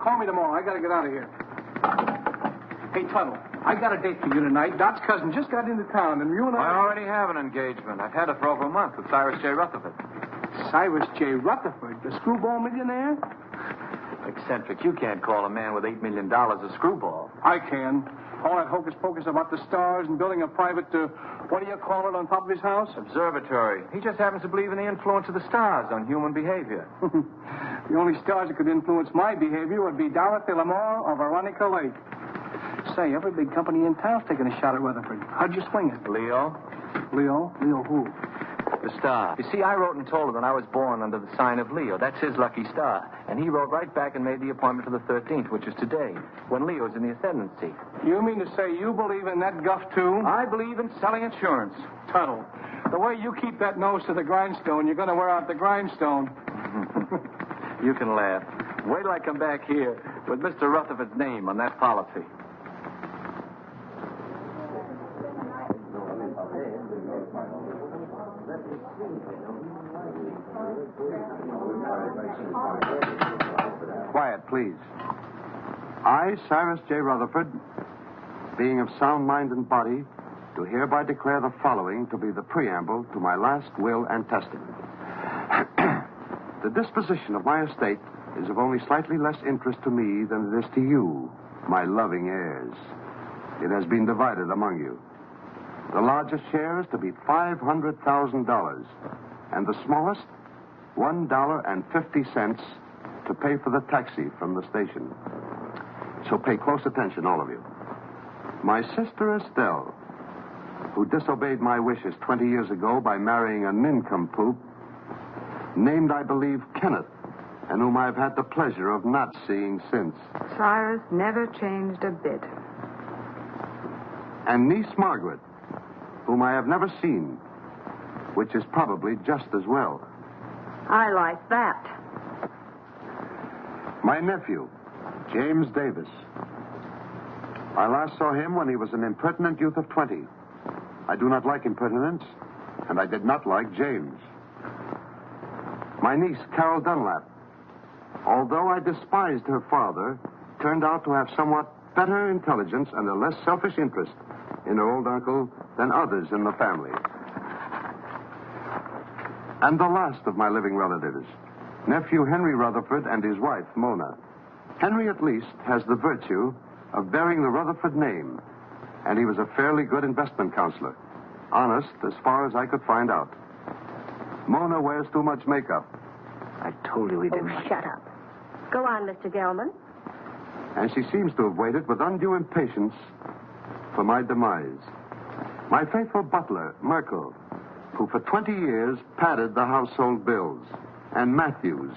Call me tomorrow. I got to get out of here. Hey, Tuttle, I got a date for you tonight. Dot's cousin just got into town, and you and I already have an engagement. I've had it for over a month with Cyrus J. Rutherford. Cyrus J. Rutherford, the screwball millionaire? Eccentric, you can't call a man with $8 million a screwball. I can. All that hocus-pocus about the stars and building a private, what do you call it, on top of his house? Observatory. He just happens to believe in the influence of the stars on human behavior. The only stars that could influence my behavior would be Dorothy Lamore or Veronica Lake. Say, every big company in town's taking a shot at Rutherford. How'd you swing it? Leo? Leo? Leo who? The star. You see, I wrote and told him that I was born under the sign of Leo. That's his lucky star. And he wrote right back and made the appointment for the 13th, which is today, when Leo's in the ascendancy. You mean to say you believe in that guff, too? I believe in selling insurance. Tuttle, the way you keep that nose to the grindstone, you're going to wear out the grindstone. You can laugh. Wait till I come back here with Mr. Rutherford's name on that policy. Quiet, please. I, Cyrus J. Rutherford, being of sound mind and body, do hereby declare the following to be the preamble to my last will and testament. The disposition of my estate is of only slightly less interest to me than it is to you, my loving heirs. It has been divided among you. The largest share is to be $500,000, and the smallest, $1.50 to pay for the taxi from the station. So pay close attention, all of you. My sister Estelle, who disobeyed my wishes 20 years ago by marrying a nincompoop, named, I believe, Kenneth, and whom I've had the pleasure of not seeing since. Cyrus never changed a bit. And niece Margaret, whom I have never seen, which is probably just as well. I like that. My nephew, James Davis. I last saw him when he was an impertinent youth of 20. I do not like impertinence, and I did not like James. My niece, Carol Dunlap, although I despised her father, turned out to have somewhat better intelligence and a less selfish interest in her old uncle than others in the family. And the last of my living relatives, nephew Henry Rutherford and his wife, Mona. Henry, at least, has the virtue of bearing the Rutherford name, and he was a fairly good investment counselor. Honest, as far as I could find out. Mona wears too much makeup. I told you he didn't. Oh, shut up. Go on, Mr. Gelman. And she seems to have waited with undue impatience for my demise. My faithful butler, Merkel, who for 20 years padded the household bills, and Matthews,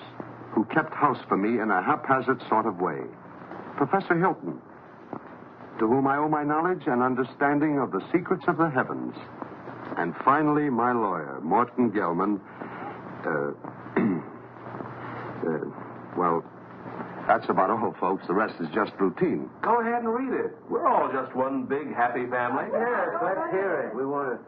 who kept house for me in a haphazard sort of way. Professor Hilton, to whom I owe my knowledge and understanding of the secrets of the heavens. And finally, my lawyer, Morton Gelman. Well, that's about all, folks. The rest is just routine. Go ahead and read it. We're all just one big happy family. Yes, let's hear it. We want to...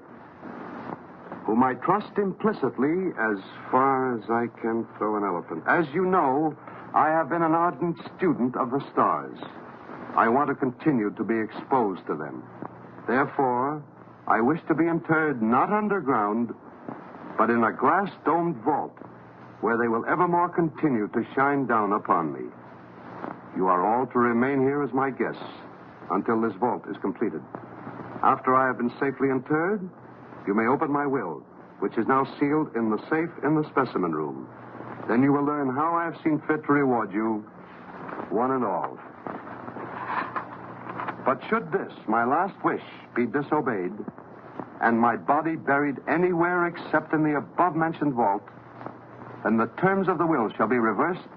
Whom I trust implicitly as far as I can throw an elephant. As you know, I have been an ardent student of the stars. I want to continue to be exposed to them. Therefore, I wish to be interred not underground, but in a glass-domed vault where they will evermore continue to shine down upon me. You are all to remain here as my guests until this vault is completed. After I have been safely interred, you may open my will, which is now sealed in the safe in the specimen room. Then you will learn how I have seen fit to reward you, one and all. But should this, my last wish, be disobeyed, and my body buried anywhere except in the above-mentioned vault, then the terms of the will shall be reversed,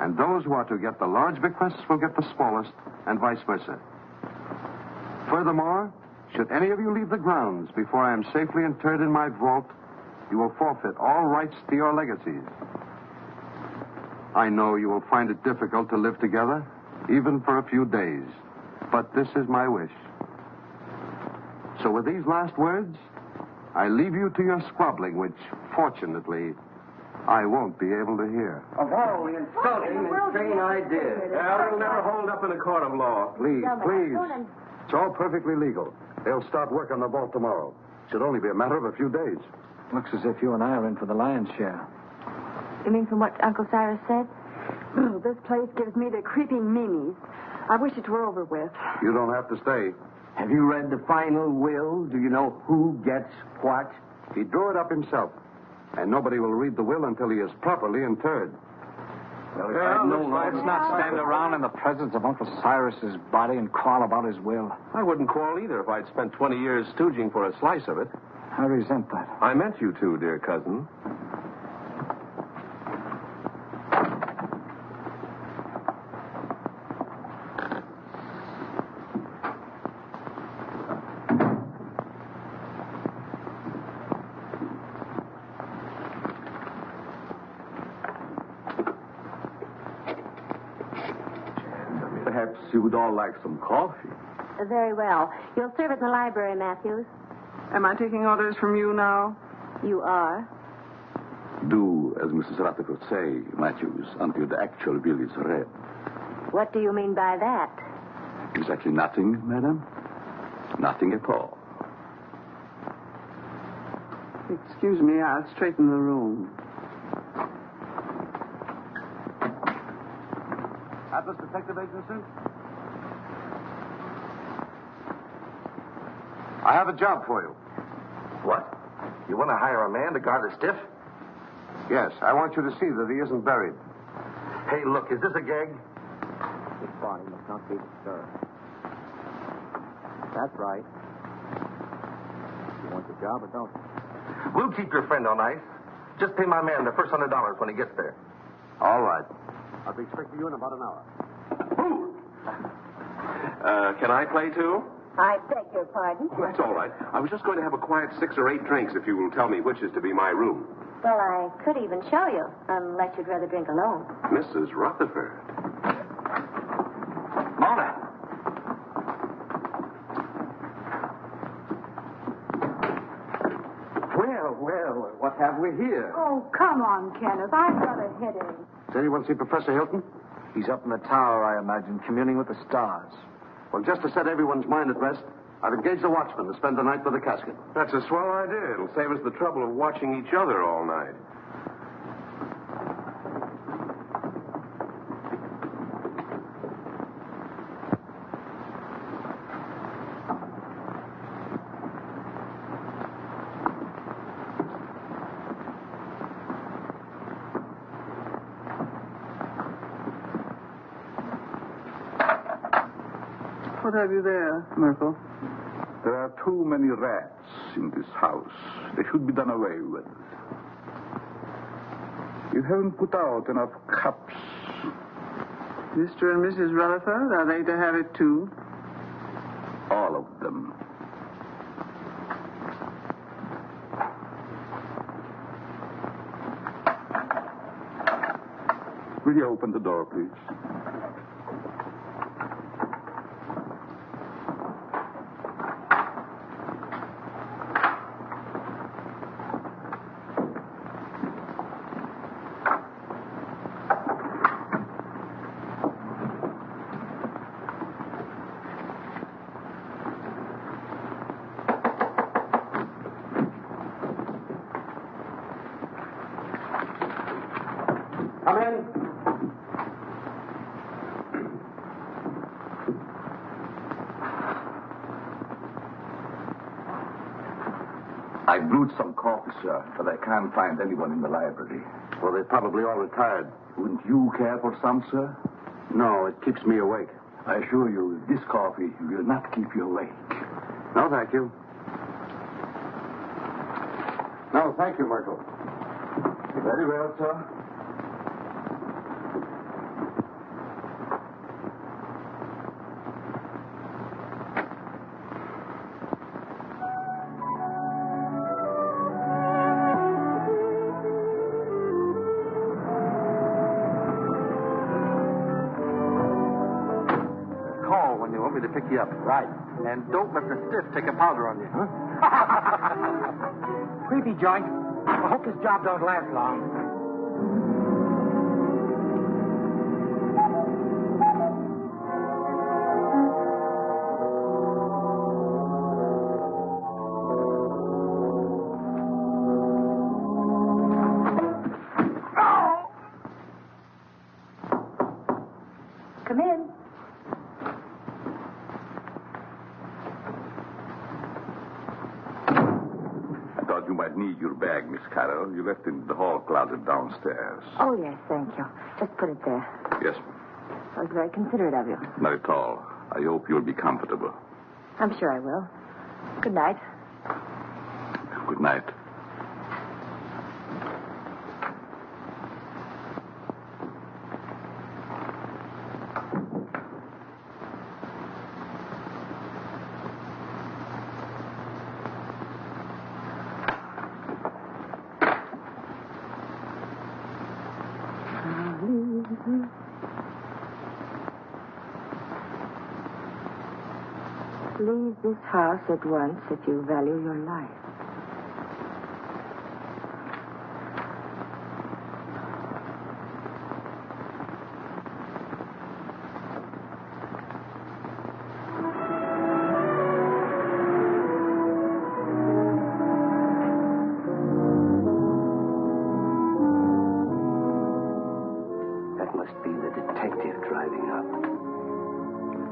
and those who are to get the large bequests will get the smallest, and vice versa. Furthermore, should any of you leave the grounds before I am safely interred in my vault, you will forfeit all rights to your legacies. I know you will find it difficult to live together, even for a few days, but this is my wish. So with these last words, I leave you to your squabbling, which, fortunately, I won't be able to hear. Of all the insulting and insane ideas. Well, it'll never hold up in a court of law. Please, please. It's all perfectly legal. They'll start work on the vault tomorrow. Should only be a matter of a few days. Looks as if you and I are in for the lion's share. You mean from what Uncle Cyrus said? Oh, this place gives me the creeping meanies. I wish it were over with. You don't have to stay. Have you read the final will? Do you know who gets what? He drew it up himself. And nobody will read the will until he is properly interred. Well, Let's not stand around in the presence of Uncle Cyrus's body and quarrel about his will. I wouldn't quarrel either if I'd spent 20 years stooging for a slice of it. I resent that. I meant you to, dear cousin. Perhaps you would all like some coffee. Very well. You'll serve it in the library, Matthews. Am I taking orders from you now? You are. Do as Mrs. Rutherford say, Matthews, until the actual will is read. What do you mean by that? Exactly nothing, madam. Nothing at all. Excuse me, I'll straighten the room. Atlas Detective Agency? I have a job for you. What? You want to hire a man to guard a stiff? Yes, I want you to see that he isn't buried. Hey, look, is this a gag? His body must not be disturbed. That's right. You want the job or don't you? We'll keep your friend on ice. Just pay my man the first $100 when he gets there. All right. I'll be expecting you in about an hour. Can I play too? I beg your pardon. Oh, that's all right. I was just going to have a quiet 6 or 8 drinks if you will tell me which is to be my room. Well, I could even show you, unless you'd rather drink alone. Mrs. Rutherford. Mona! Well, what have we here? Oh, come on, Kenneth. I've got a headache. Does anyone see Professor Hilton? He's up in the tower, I imagine, communing with the stars. Well, just to set everyone's mind at rest, I've engaged a watchman to spend the night with the casket. That's a swell idea. It'll save us the trouble of watching each other all night. What have you there, Merkel? There are too many rats in this house. They should be done away with. You haven't put out enough cups. Mr. and Mrs. Rutherford, are they to have it too? All of them. Will you open the door, please? Come in. I brewed some coffee, sir, but I can't find anyone in the library. Well, they're probably all retired. Wouldn't you care for some, sir? No, it keeps me awake. I assure you, this coffee will not keep you awake. No, thank you. No, thank you, Merkel. Very well, sir. Call when you want me to pick you up. Right. And don't let the stiff take a powder on you. Creepy joint. I hope this job don't last long. thought you might need your bag, Miss Carol. You left it in the hall closet downstairs. Oh, yes, thank you. Just put it there. Yes, That was very considerate of you. not at all. I hope you'll be comfortable. I'm sure I will. Good night. Good night. Leave this house at once if you value your life. That must be the detective driving up.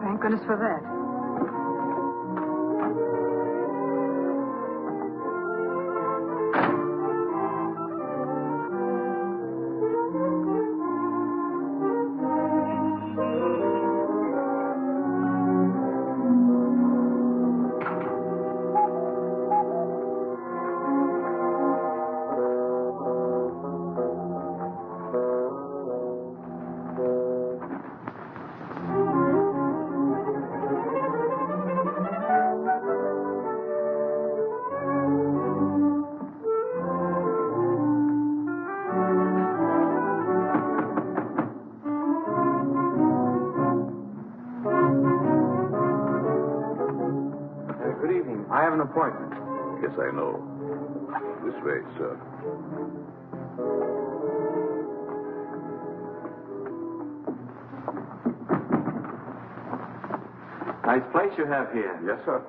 Thank goodness for that. Good evening. I have an appointment. Yes, I know. This way, sir. Nice place you have here. Yes, sir.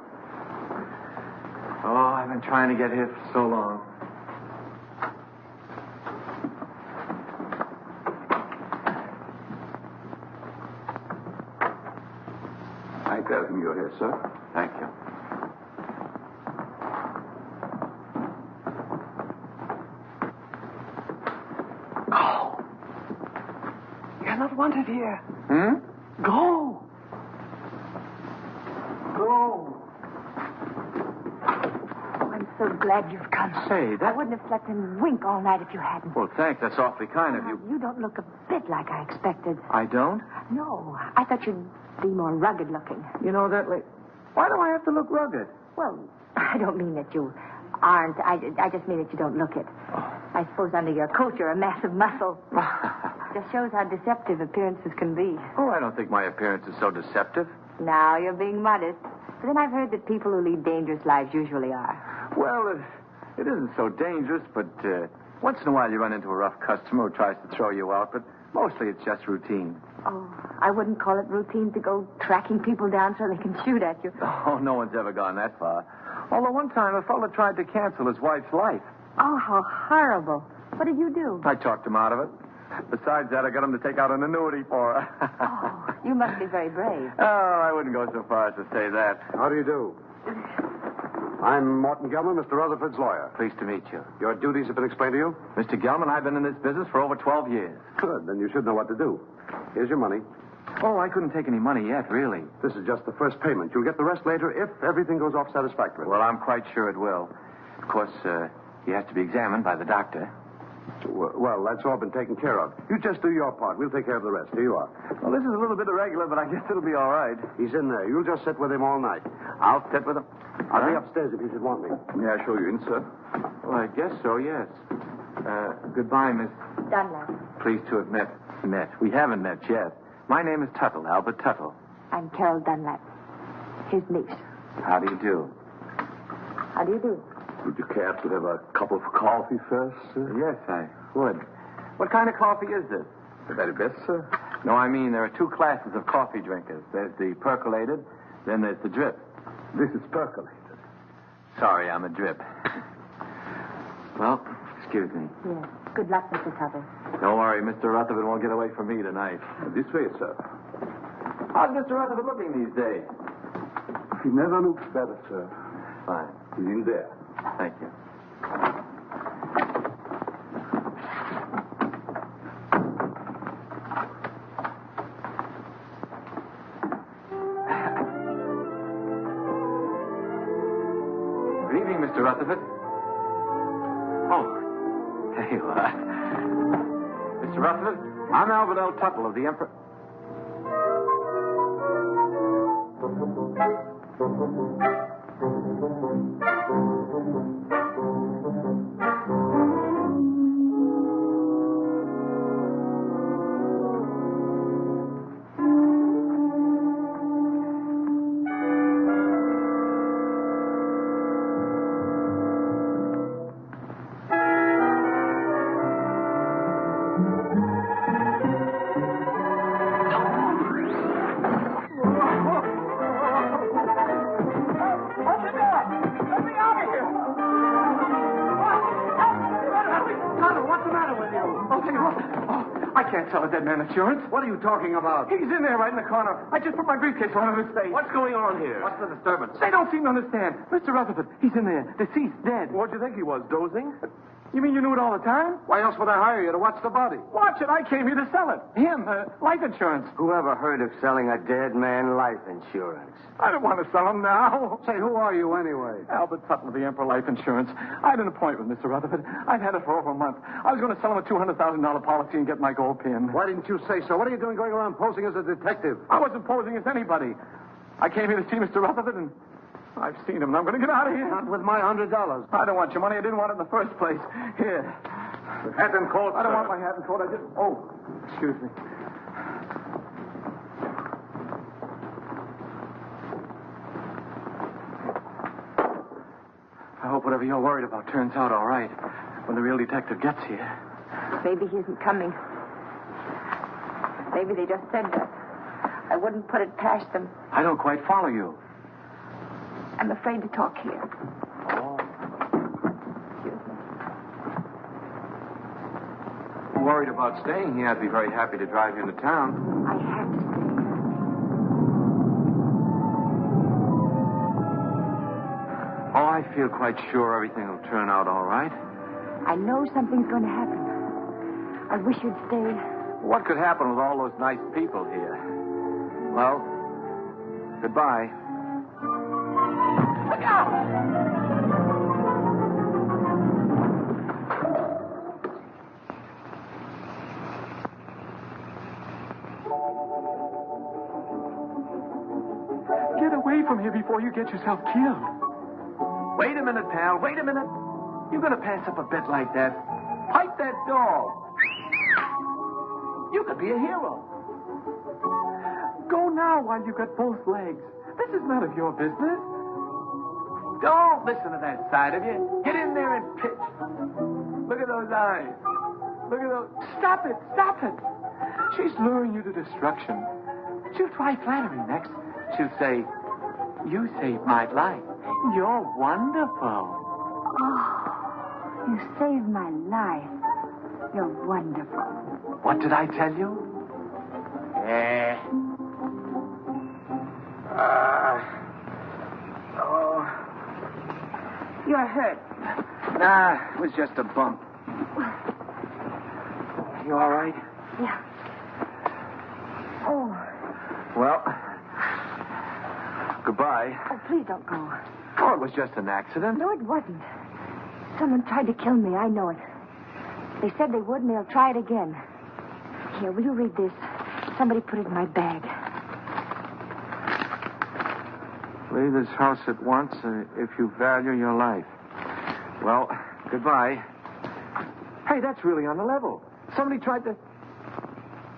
Oh, I've been trying to get here for so long. I tell him you're here, sir. Thank you. Go. You're not wanted here. Hmm? Go. Go. Oh, I'm so glad you've come. Say, I that... wouldn't have slept and wink all night if you hadn't. Well, thanks. That's awfully kind of you. You don't look a bit like I expected. I don't? No, I thought you'd be more rugged looking. You know that, why do I have to look rugged? Well, I don't mean that you aren't. I just mean that you don't look it. I suppose under your coat you're a mass of muscle. Just shows how deceptive appearances can be. Oh, I don't think my appearance is so deceptive. Now you're being modest. But then I've heard that people who lead dangerous lives usually are. Well, it isn't so dangerous, but once in a while you run into a rough customer who tries to throw you out, but mostly it's just routine. Oh, I wouldn't call it routine to go tracking people down so they can shoot at you. Oh, no one's ever gone that far. Although one time a fellow tried to cancel his wife's life. Oh, how horrible. What did you do? I talked him out of it. Besides that, I got him to take out an annuity for her. Oh, you must be very brave. Oh, I wouldn't go so far as to say that. How do you do? I'm Morton Gelman, Mr. Rutherford's lawyer. Pleased to meet you. Your duties have been explained to you? Mr. Gelman, I've been in this business for over 12 years. Good. Then you should know what to do. Here's your money. Oh, I couldn't take any money yet, really. This is just the first payment. You'll get the rest later if everything goes off satisfactorily. Well, I'm quite sure it will. Of course, he has to be examined by the doctor. Well, that's all been taken care of. You just do your part. We'll take care of the rest. Here you are. Well, this is a little bit irregular, but I guess it'll be all right. He's in there. You'll just sit with him all night. I'll sit with him. I'll be upstairs if you should want me. May I show you in, sir? Well, I guess so, yes. Goodbye, Miss. Dunlap. Pleased to have met. We haven't met yet. My name is Tuttle, Albert Tuttle. I'm Carol Dunlap. His niece. How do you do? How do you do? Would you care to have a cup of coffee first, sir? Yes, I would. What kind of coffee is this? The very best, sir. No, I mean, there are two classes of coffee drinkers. There's the percolated, then there's the drip. This is percolated. Sorry, I'm a drip. Well, excuse me. Yes. Good luck, Mr. Tuttle. Don't worry, Mr. Rutherford won't get away from me tonight. This way, sir. How's Mr. Rutherford looking these days? He never looks better, sir. Fine. He's in there. Thank you. Good evening, Mr. Rutherford. Oh, there you are. Mr. Rutherford, I'm Albert Tuttle of the Emperor. Sell a dead man insurance. What are you talking about? He's in there right in the corner. I just put my briefcase on his face. What's going on here? What's the disturbance? They don't seem to understand. Mr. Rutherford, he's in there. Deceased, dead. What'd you think he was, dozing? You mean you knew it all the time? Why else would I hire you to watch the body? Watch it. I came here to sell it. Him, life insurance. Who ever heard of selling a dead man life insurance? I don't want to sell him now. Say, who are you anyway? Albert Tuttle of the Emperor Life Insurance. I had an appointment, Mr. Rutherford. I've had it for over a month. I was going to sell him a $200,000 policy and get my gold pin. Why didn't you say so? What are you doing going around posing as a detective? I wasn't posing as anybody. I came here to see Mr. Rutherford, and I've seen him, and I'm going to get out of here. Not with my $100. I don't want your money. I didn't want it in the first place. Here. Hat and coat, I don't sir. want my hat and coat. I just... Oh, excuse me. I hope whatever you're worried about turns out all right when the real detective gets here. Maybe he isn't coming. Maybe they just said that. I wouldn't put it past them. I don't quite follow you. I'm afraid to talk here. Worried about staying here. I'd be very happy to drive you into town. I have to stay. Oh, I feel quite sure everything will turn out all right. I know something's going to happen. I wish you'd stay. What could happen with all those nice people here? Well, goodbye. Look out! Get away from here before you get yourself killed. Wait a minute, pal. Wait a minute. You're going to pass up a bet like that. Pipe that dog. You could be a hero. Go now while you've got both legs. This is none of your business. Don't listen to that side of you. Get in there and pitch. Look at those eyes. Look at those. Stop it. Stop it. She's luring you to destruction. She'll try flattery next. She'll say, "You saved my life. You're wonderful." Oh, you saved my life. You're wonderful. What did I tell you? You're hurt. Nah, it was just a bump. You all right? Yeah. Oh. Well, goodbye. Oh, please don't go. Oh, it was just an accident. No, it wasn't. Someone tried to kill me. I know it. They said they would, and they'll try it again. Here, will you read this? Somebody put it in my bag. Leave this house at once if you value your life. Well, goodbye. Hey, that's really on the level. Somebody tried to...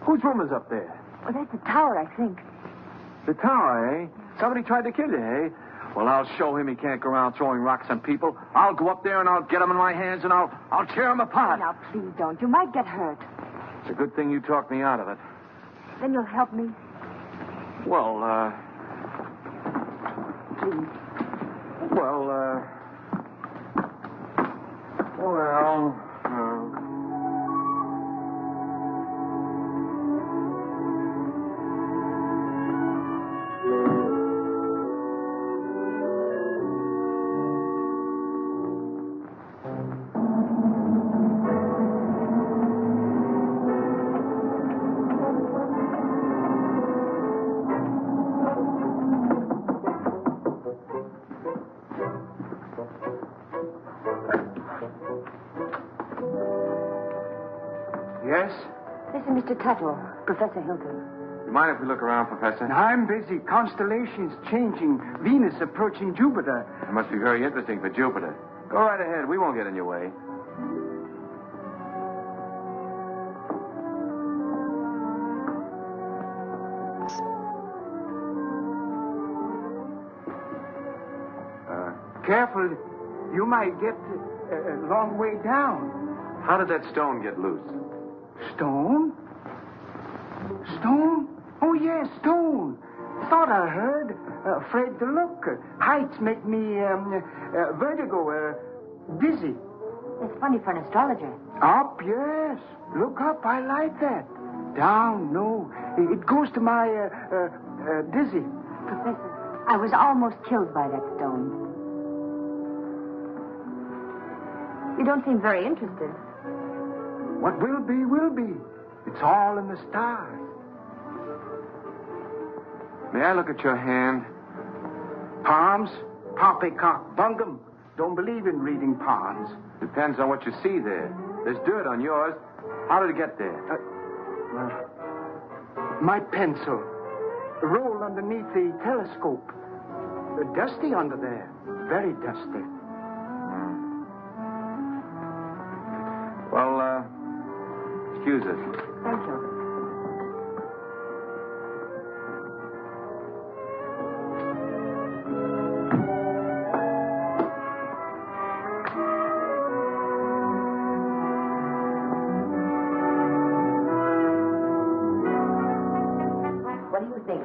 Whose room is up there? Well, that's the tower, I think. The tower, eh? Somebody tried to kill you, eh? Well, I'll show him he can't go around throwing rocks on people. I'll go up there and I'll get him in my hands and I'll tear him apart. Now, please don't. You might get hurt. It's a good thing you talked me out of it. Then you'll help me. Well, Please. see Mr. Tuttle, Professor Hilton. You mind if we look around, Professor? I'm busy. Constellations changing. Venus approaching Jupiter. It must be very interesting for Jupiter. Go right ahead. We won't get in your way. Careful. You might get a long way down. How did that stone get loose? Stone? Stone? Oh, yes, stone. Thought I heard. Afraid to look. Heights make me vertigo, dizzy. It's funny for an astrologer. Up, yes. Look up. I like that. Down, no. It goes to my dizzy. Professor, I was almost killed by that stone. You don't seem very interested. What will be, will be. It's all in the stars. May I look at your hand? Palms? Poppycock bungum. Don't believe in reading palms. Depends on what you see there. There's dirt on yours. How did it get there? My pencil. Rolled underneath the telescope. Dusty under there. Very dusty. Well, excuse us. Thank you. What do you think?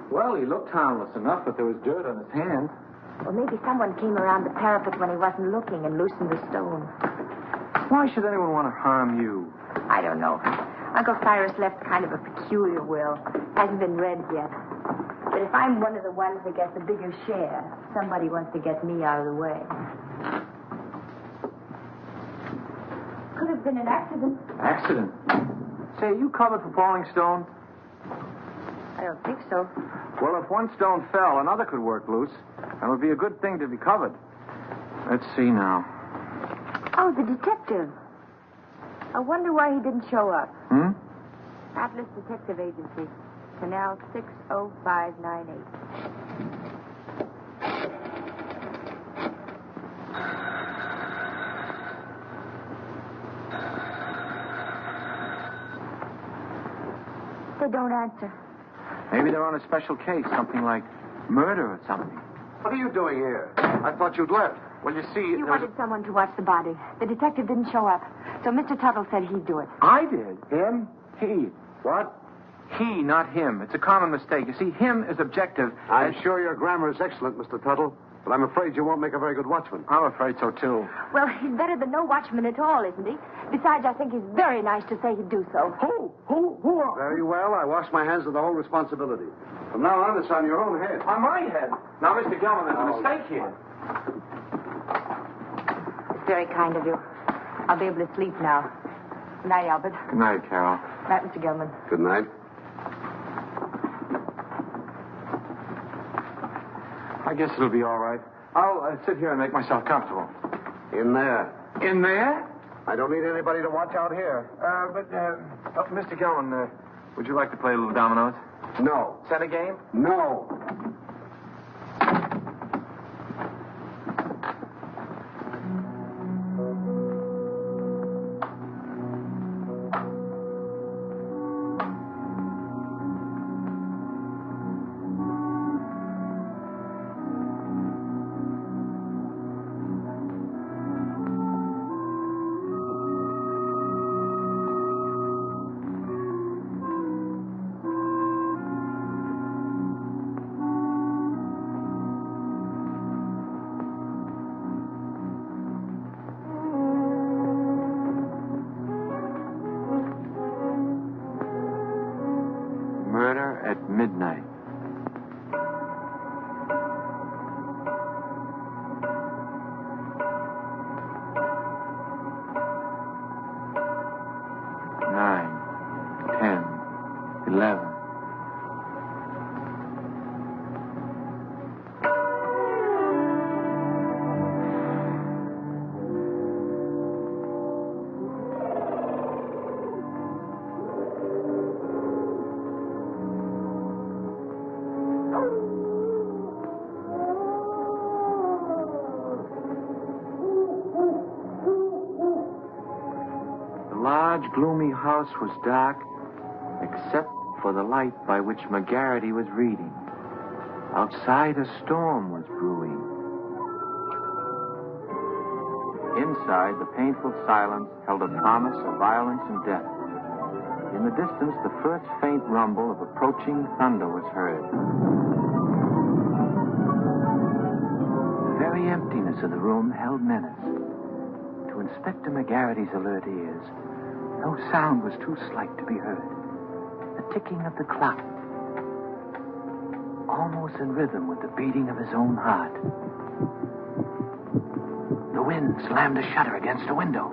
Well, he looked harmless enough, but there was dirt on his hand. Well, maybe someone came around the parapet when he wasn't looking and loosened the stone. Why should anyone want to harm you? I don't know. Uncle Cyrus left kind of a peculiar will. Hasn't been read yet. But if I'm one of the ones that gets a bigger share, somebody wants to get me out of the way. Could have been an accident. Accident? Say, are you covered for falling stone? I don't think so. Well, if one stone fell, another could work loose. That would be a good thing to be covered. Let's see now. Oh, the detective. I wonder why he didn't show up. Atlas Detective Agency. Canal 60598. They don't answer. Maybe they're on a special case, something like murder or something. What are you doing here? I thought you'd left. Well, you see... You wanted someone to watch the body. The detective didn't show up. So Mr. Tuttle said he'd do it. I did. Him? He. What? He, not him. It's a common mistake. You see, him is objective. I'm sure your grammar is excellent, Mr. Tuttle, but I'm afraid you won't make a very good watchman. I'm afraid so, too. Well, he's better than no watchman at all, isn't he? Besides, I think he's very nice to say he'd do so. Who are... Very well. I wash my hands of the whole responsibility. From now on, it's on your own head. On my head. Now, Mr. Gelman, there's a mistake here. It's very kind of you. I'll be able to sleep now. Good night, Albert. Good night, Carol. Good night, Mr. Gelman. Good night. I guess it'll be all right. I'll sit here and make myself comfortable. In there. In there? I don't need anybody to watch out here. Mr. Gelman, would you like to play a little dominoes? No. Set a game? No. large, gloomy house was dark, except for the light by which McGarity was reading. Outside, a storm was brewing. Inside, the painful silence held a promise of violence and death. In the distance, the first faint rumble of approaching thunder was heard. The very emptiness of the room held menace. To Inspector McGarity's alert ears, no sound was too slight to be heard. The ticking of the clock, almost in rhythm with the beating of his own heart. The wind slammed a shutter against a window.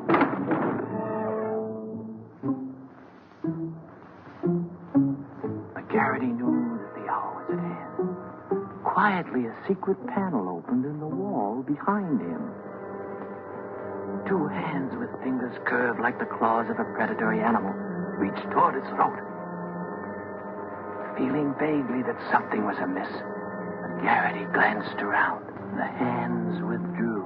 McGarity knew that the hour was at hand. Quietly, a secret panel opened in the wall behind him. Two hands with fingers curved like the claws of a predatory animal reached toward his throat. Feeling vaguely that something was amiss, McGarity glanced around. The hands withdrew.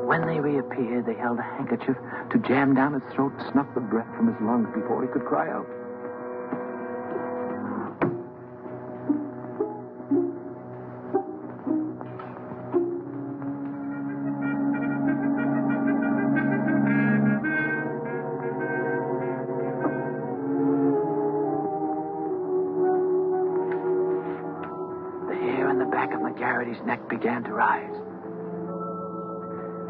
When they reappeared, they held a handkerchief to jam down his throat and snuff the breath from his lungs before he could cry out. His neck began to rise.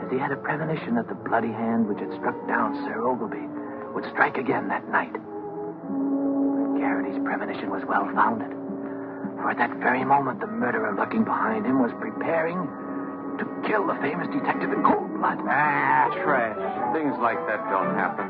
As he had a premonition that the bloody hand which had struck down Sir Ogilvy would strike again that night. Garrity's premonition was well founded, for at that very moment the murderer lurking behind him was preparing to kill the famous detective in cold blood. Ah, trash. Things like that don't happen.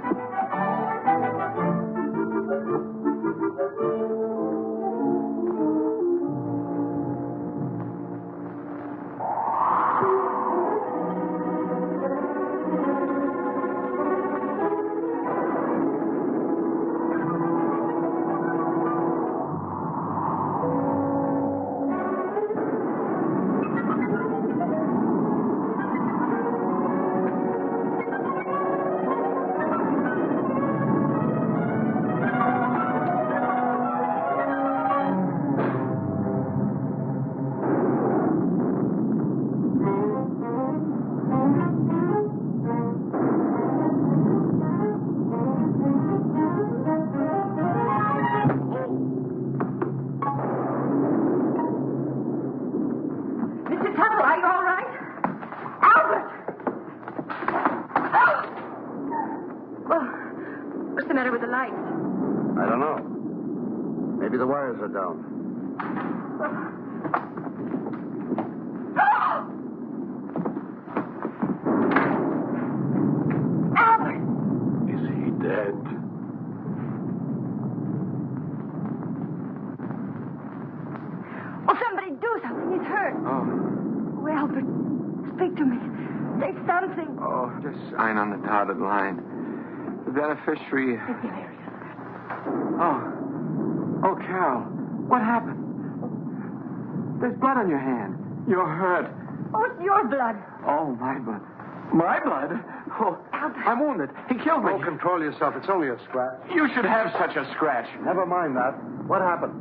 Sign on the dotted line. The beneficiary. Oh, Carol. What happened? There's blood on your hand. You're hurt. Oh, it's your blood. Oh, my blood. My blood? Oh, Albert. I'm wounded. He killed me. Oh, control yourself. It's only a scratch. You should have such a scratch. Never mind that. What happened?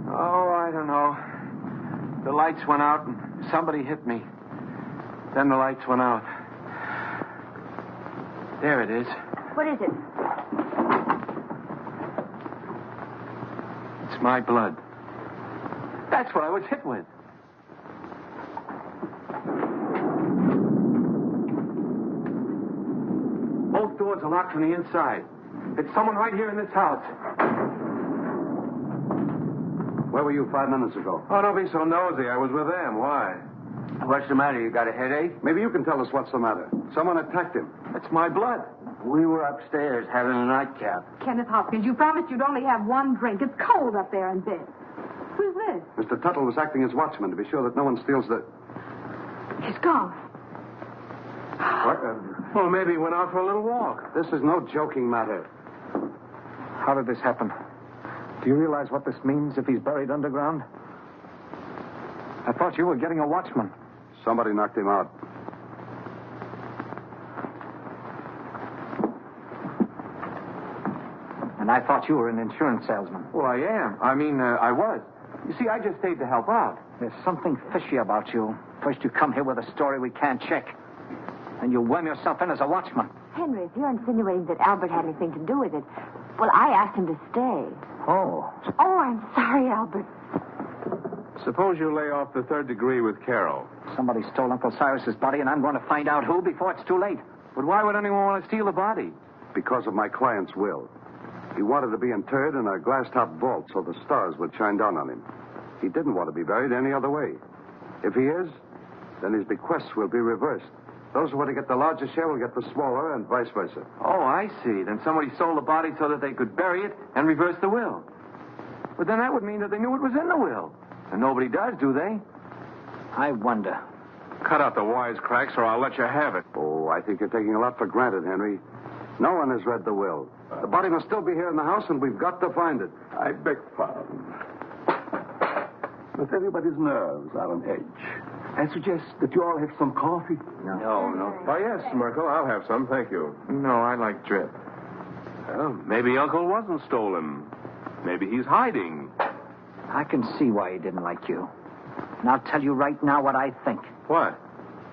Oh, I don't know. The lights went out and somebody hit me. Then the lights went out. There it is. What is it? It's my blood. That's what I was hit with. Both doors are locked from the inside. It's someone right here in this house. Where were you 5 minutes ago? Oh, don't be so nosy. I was with them. Why? What's the matter? You got a headache? Maybe you can tell us what's the matter. Someone attacked him. It's my blood. We were upstairs having a nightcap. Kenneth Hopkins, you promised you'd only have one drink. It's cold up there in bed. Who's this? Mr. Tuttle was acting as watchman to be sure that no one steals the... He's gone. What? Well, maybe he went out for a little walk. This is no joking matter. How did this happen? Do you realize what this means if he's buried underground? I thought you were getting a watchman. Somebody knocked him out. And I thought you were an insurance salesman. Well, I am. I was. You see, I just stayed to help out. There's something fishy about you. First you come here with a story we can't check. And you worm yourself in as a watchman. Henry, if you're insinuating that Albert had anything to do with it, well, I asked him to stay. Oh. Oh, I'm sorry, Albert. Suppose you lay off the third degree with Carol. Somebody stole Uncle Cyrus's body, and I'm going to find out who before it's too late. But why would anyone want to steal the body? Because of my client's will. He wanted to be interred in a glass-top vault so the stars would shine down on him. He didn't want to be buried any other way. If he is, then his bequests will be reversed. Those who want to get the larger share will get the smaller, and vice versa. Oh, I see. Then somebody stole the body so that they could bury it and reverse the will. But then that would mean that they knew it was in the will. And nobody does, do they? I wonder. Cut out the wisecracks or I'll let you have it. Oh, I think you're taking a lot for granted, Henry. No one has read the will. The body must still be here in the house, and we've got to find it. I beg pardon. But everybody's nerves are on edge. I suggest that you all have some coffee. No. Oh, yes, Merkel, I'll have some, thank you. No, I like drip. Well, maybe Uncle wasn't stolen. Maybe he's hiding. I can see why he didn't like you. And I'll tell you right now what I think. What?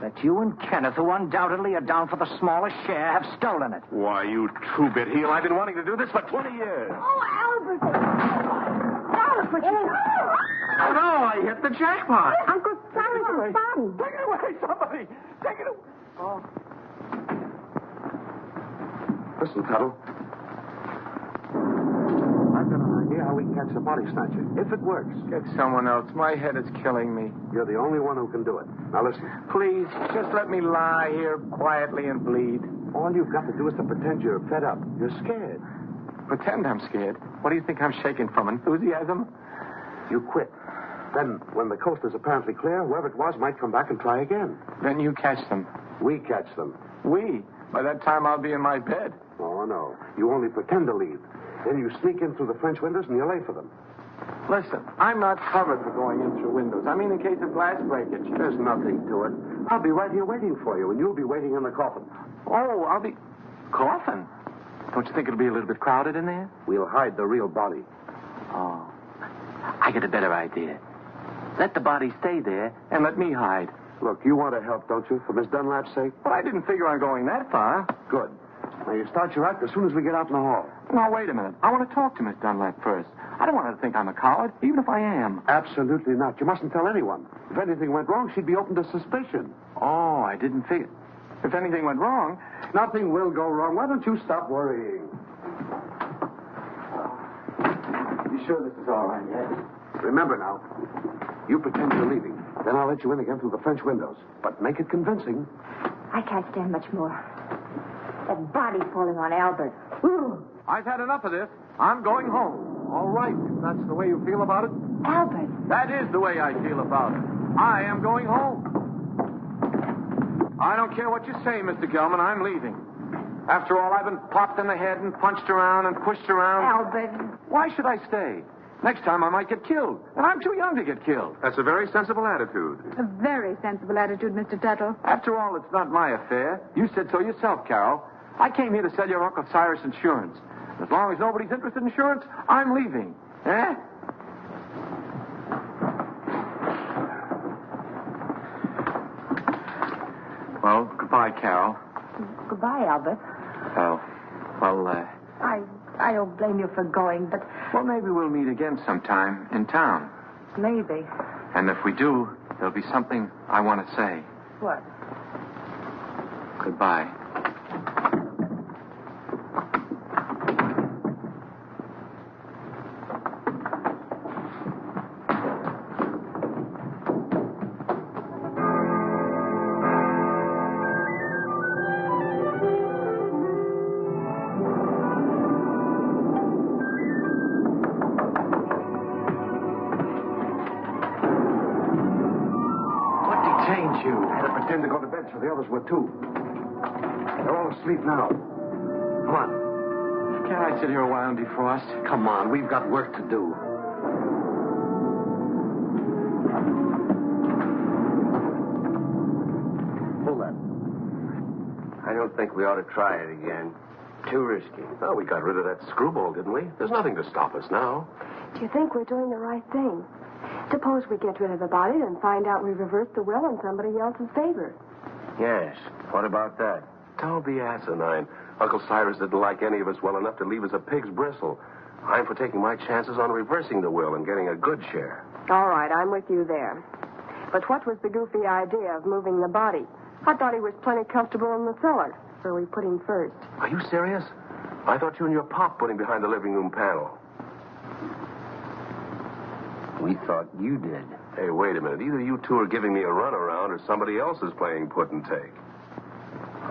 That you and Kenneth, who undoubtedly are down for the smallest share, have stolen it. Why, you two-bit heel, I've been wanting to do this for 20 years. Oh, Albert. Albert, what you... Oh, no, I hit the jackpot. Uncle Cyrus' body. Take it away, somebody. Take it away. Oh. Listen, Tuttle. I've got an idea how we can catch the body snatcher. If it works. Get someone else. My head is killing me. You're the only one who can do it. Now, listen. Please, just let me lie here quietly and bleed. All you've got to do is to pretend you're fed up. You're scared. Pretend I'm scared. What do you think I'm shaking from? Enthusiasm? You quit. Then, when the coast is apparently clear, whoever it was might come back and try again. Then you catch them. We catch them. We? By that time, I'll be in my bed. Oh, no. You only pretend to leave. Then you sneak in through the French windows and you lay for them. Listen, I'm not covered for going in through windows. I mean in case of glass breakage. There's nothing to it. I'll be right here waiting for you, and you'll be waiting in the coffin. Oh, I'll be... Coffin? Don't you think it'll be a little bit crowded in there? We'll hide the real body. Oh. I get a better idea. Let the body stay there and let me hide. Look, you want to help, don't you, for Miss Dunlap's sake? Well, I didn't figure on going that far. Good. Now, you start your act as soon as we get out in the hall. Now, wait a minute. I want to talk to Miss Dunlap first. I don't want her to think I'm a coward, even if I am. Absolutely not. You mustn't tell anyone. If anything went wrong, she'd be open to suspicion. Oh, I didn't figure... If anything went wrong... Nothing will go wrong. Why don't you stop worrying? You sure this is all right, yes? Remember now, you pretend you're leaving. Then I'll let you in again through the French windows. But make it convincing. I can't stand much more. That body falling on Albert. Ooh. I've had enough of this. I'm going home. All right, if that's the way you feel about it. Albert. That is the way I feel about it. I am going home. I don't care what you say, Mr. Gelman. I'm leaving. After all, I've been popped in the head and punched around and pushed around. Albert. Why should I stay? Next time I might get killed, and I'm too young to get killed. That's a very sensible attitude. A very sensible attitude, Mr. Tuttle. After all, it's not my affair. You said so yourself, Carol. I came here to sell your Uncle Cyrus insurance. As long as nobody's interested in insurance, I'm leaving. Eh? Well, goodbye, Carol. Goodbye, Albert. I don't blame you for going, but... Well, maybe we'll meet again sometime in town. Maybe. And if we do, there'll be something I want to say. What? Goodbye. Pretend to go to bed so the others were too. They're all asleep now. Come on. Can't I sit here a while and defrost? Come on, we've got work to do. Hold that. I don't think we ought to try it again. too risky. Well, we got rid of that screwball, didn't we? There's nothing to stop us now. Do you think we're doing the right thing? Suppose we get rid of the body and find out we reversed the will in somebody else's favor. Yes. What about that? Don't be asinine. Uncle Cyrus didn't like any of us well enough to leave us a pig's bristle. I'm for taking my chances on reversing the will and getting a good share. All right, I'm with you there. But what was the goofy idea of moving the body? I thought he was plenty comfortable in the cellar, so we put him first. Are you serious? I thought you and your pop put him behind the living room panel. We thought you did. Hey, wait a minute. Either you two are giving me a runaround or somebody else is playing put and take.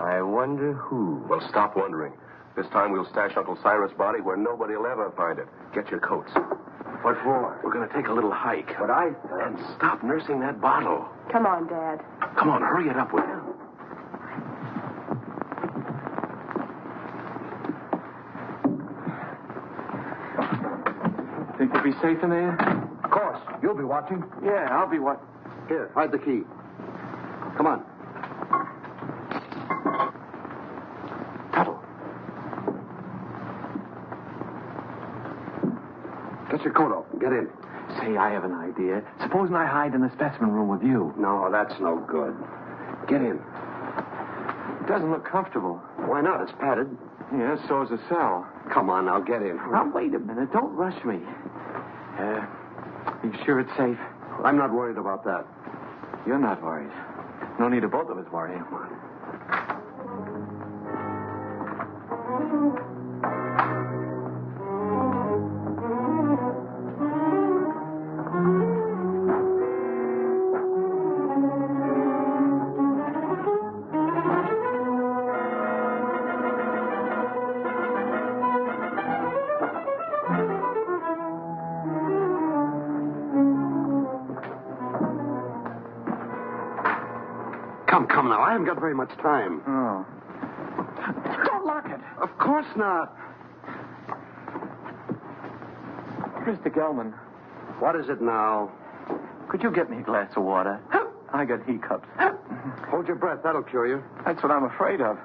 I wonder who. Well, stop wondering. This time we'll stash Uncle Cyrus' body where nobody will ever find it. Get your coats. What for? We're going to take a little hike. But And stop nursing that bottle. Come on, Dad. Come on, hurry it up, will you? Think you'll be safe in there? Of course. You'll be watching. Yeah, I'll be what? Here, hide the key. Come on. Tuttle. Get your coat off and get in. Say, I have an idea. Supposing I hide in the specimen room with you. No, that's no good. Get in. It doesn't look comfortable. Why not? It's padded. Yeah, so is a cell. Come on, now get in. Now, wait a minute. Don't rush me. You sure it's safe? I'm not worried about that. You're not worried. No need of both of us worrying. Come now. I haven't got very much time. Oh. Don't lock it. Of course not. Mr. Gelman, What is it now? could you get me a glass of water? I got hiccups. Hold your breath. That'll cure you. That's what I'm afraid of.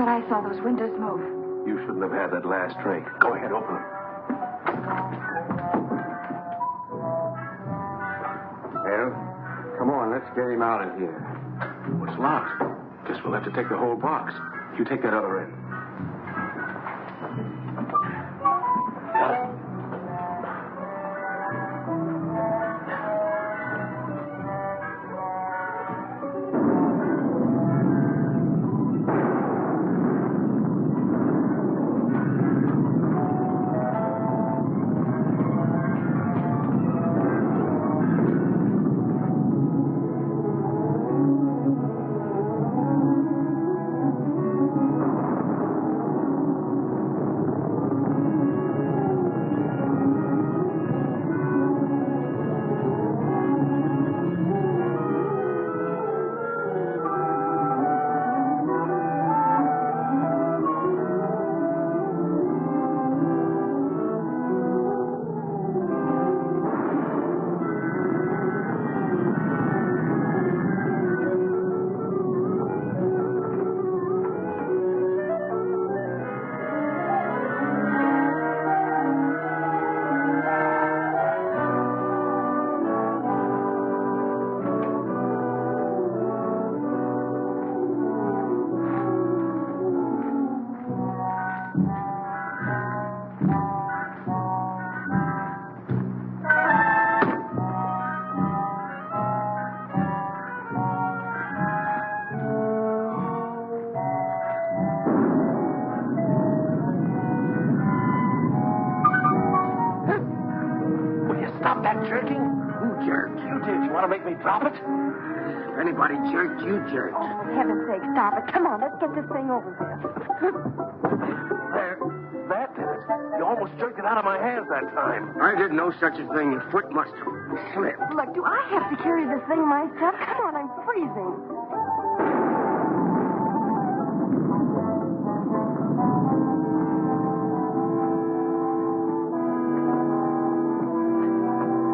I saw those windows move. You shouldn't have had that last drink. Go ahead, open them. Well, come on, let's get him out of here. It's locked. Guess we'll have to take the whole box. You take that other end. Got it. make me drop it. If anybody jerked, you jerked. Oh, for heaven's sake, stop it. Come on, let's get this thing over with. There. That did it. You almost jerked it out of my hands that time. I did no such a thing. Your foot must have slipped. Look, do I have to carry this thing myself? Come on, I'm freezing.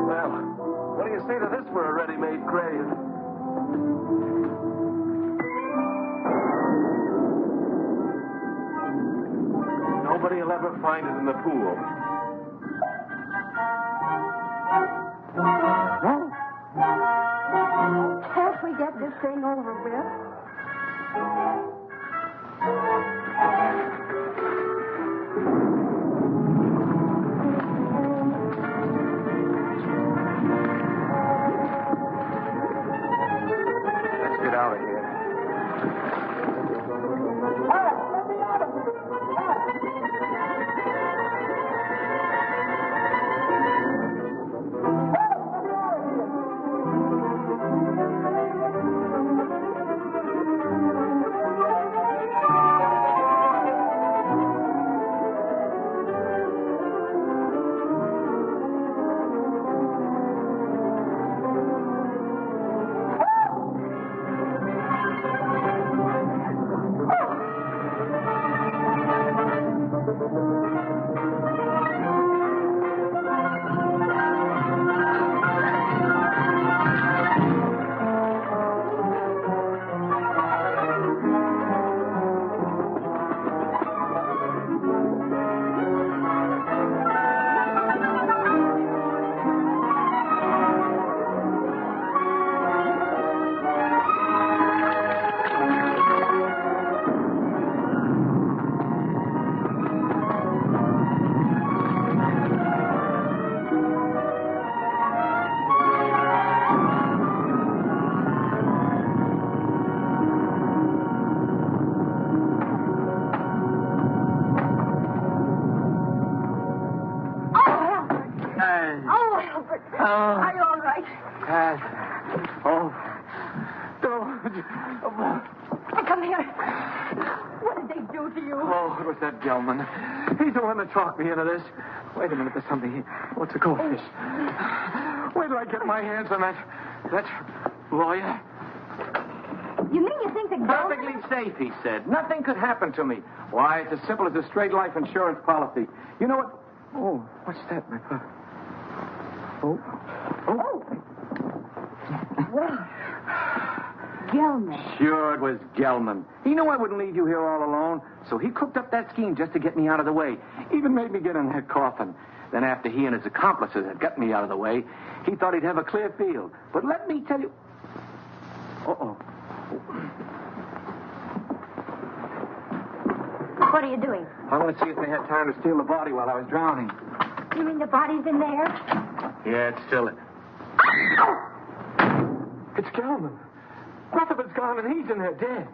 Well, what do you say to this for a ready-made grave? Nobody will ever find it in the pool. Can't we get this thing over with? Let's get out of here. Are you all right? Come here. What did they do to you? Oh, it was that Gelman. He's the one that talked me into this. Wait a minute, there's something here. What's a goldfish? Where do I get my hands on that lawyer? You mean you think that Perfectly safe, he said. Nothing could happen to me. Why, it's as simple as a straight life insurance policy. You know what? Oh, what's that, my father? Oh. Well, Gelman. Sure, it was Gelman. He knew I wouldn't leave you here all alone, so he cooked up that scheme just to get me out of the way. Even made me get in that coffin. Then after he and his accomplices had got me out of the way, he thought he'd have a clear field. But let me tell you... Uh-oh. What are you doing? I want to see if they had time to steal the body while I was drowning. You mean the body's in there? Yeah, it's still... It's Gelman. Rutherford's gone and he's in there dead.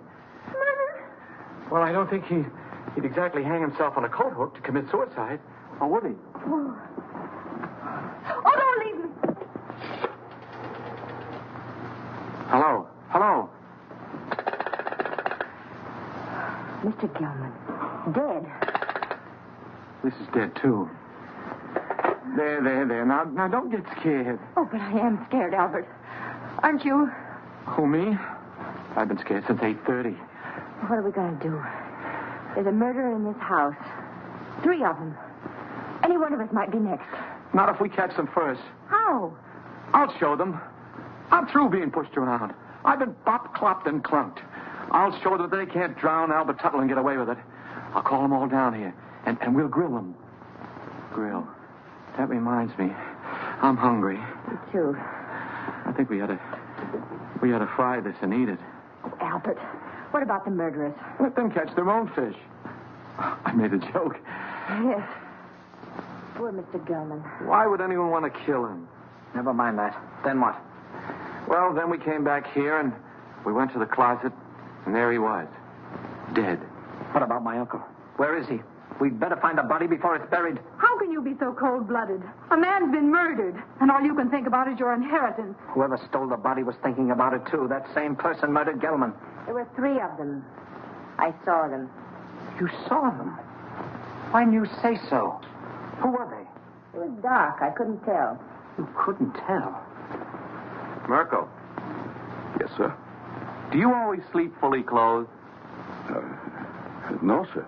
Mother? Well, I don't think he'd exactly hang himself on a coat hook to commit suicide. Or would he? Oh, don't leave me. Hello? Mr. Gelman, dead. This is dead, too. There. Now, don't get scared. Oh, but I am scared, Albert. Aren't you? Who, me? I've been scared since 8:30. What are we going to do? There's a murderer in this house. 3 of them. Any one of us might be next. Not if we catch them first. How? I'll show them. I'm through being pushed around. I've been bop-clopped and clunked. I'll show them that they can't drown Albert Tuttle and get away with it. I'll call them all down here, and we'll grill them. Grill. That reminds me. I'm hungry. Me too. I think we ought to fry this and eat it. Oh, Albert, what about the murderers? Let them catch their own fish. I made a joke. Yes. Poor Mr. Gelman. Why would anyone want to kill him? Never mind that. Then what? Well, then we came back here and we went to the closet, and there he was. Dead. What about my uncle? Where is he? We'd better find the body before it's buried. How can you be so cold-blooded? A man's been murdered, and all you can think about is your inheritance. Whoever stole the body was thinking about it, too. That same person murdered Gelman. There were 3 of them. I saw them. You saw them? Why didn't you say so? Who were they? It was dark. I couldn't tell. You couldn't tell? Merkel, Yes, sir. do you always sleep fully clothed? No, sir.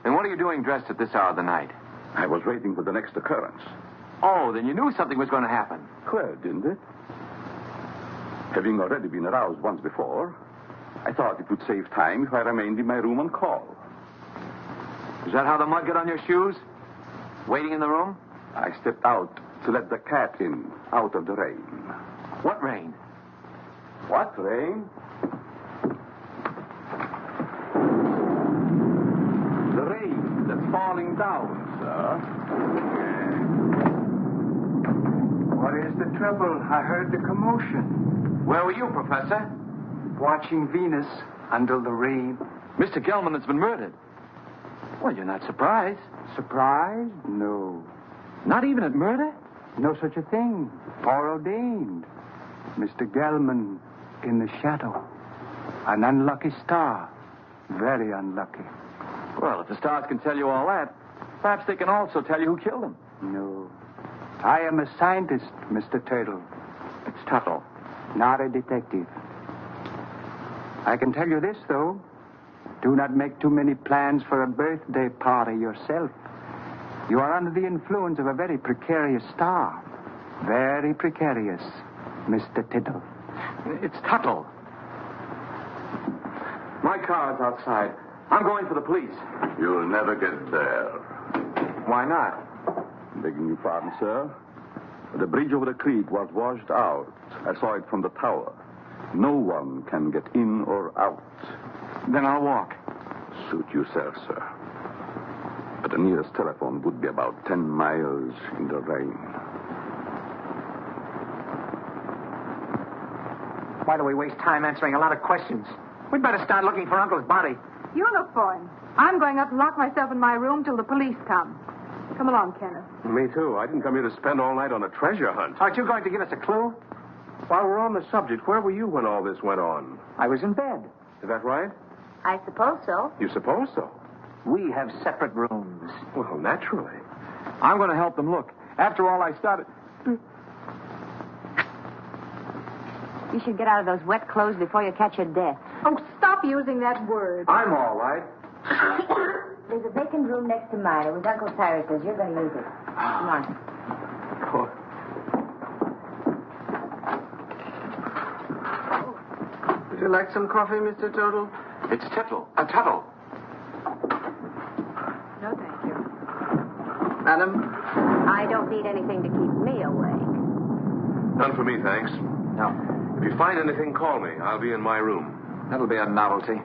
And what are you doing dressed at this hour of the night? I was waiting for the next occurrence. Oh, then you knew something was going to happen. Well, didn't it? Having already been aroused once before, I thought it would save time if I remained in my room on call. Is that how the mud got on your shoes? Waiting in the room? I stepped out to let the cat in, out of the rain. What rain? What rain? The rain that's falling down, sir. What is the trouble? I heard the commotion. Where were you, Professor? Watching Venus under the rain. Mr. Gelman has been murdered. Well, you're not surprised. Surprised? No. Not even at murder? No such a thing. Foreordained. Mr. Gelman in the shadow. An unlucky star. Very unlucky. Well, if the stars can tell you all that, perhaps they can also tell you who killed him. No. I am a scientist, Mr. Tuttle. It's Tuttle. Not a detective. I can tell you this, though. Do not make too many plans for a birthday party yourself. You are under the influence of a very precarious star. Very precarious, Mr. Tuttle. It's Tuttle. My car's outside. I'm going for the police. You'll never get there. Why not? Begging your pardon, sir. The bridge over the creek was washed out. I saw it from the tower. No one can get in or out. Then I'll walk. Suit yourself, sir. But the nearest telephone would be about 10 miles in the rain. Why do we waste time answering a lot of questions? We'd better start looking for Uncle's body. You look for him. I'm going up to lock myself in my room till the police come. Come along, Kenneth. Me too. I didn't come here to spend all night on a treasure hunt. Aren't you going to give us a clue? While we're on the subject, where were you when all this went on? I was in bed. Is that right? I suppose so. You suppose so? We have separate rooms. Well, naturally. I'm going to help them look. After all, I started... You should get out of those wet clothes before you catch your death. Oh, stop using that word. I'm all right. There's a vacant room next to mine. It was Uncle Cyrus's. You're going to use it. Come on. Would you like some coffee, Mr. Tuttle? It's Tuttle. Tuttle. No, thank you. Madam? I don't need anything to keep me awake. None for me, thanks. No. If you find anything, call me. I'll be in my room. That'll be a novelty.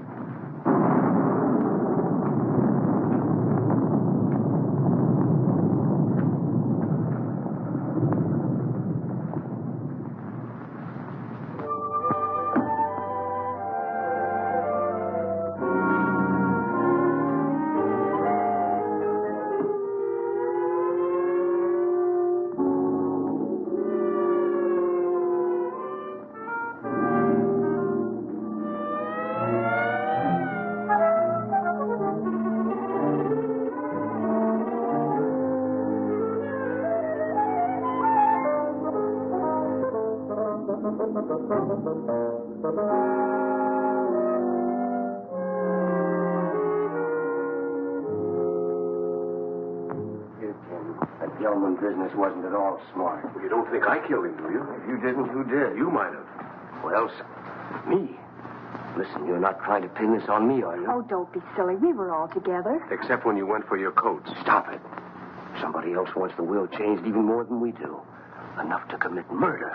That Gelman business wasn't at all smart. You don't think I killed him, do you? If you didn't, who did? You might have. Well, me. Listen, you're not trying to pin this on me, are you? Oh, don't be silly. We were all together. Except when you went for your coats. Stop it. Somebody else wants the will changed even more than we do. Enough to commit murder.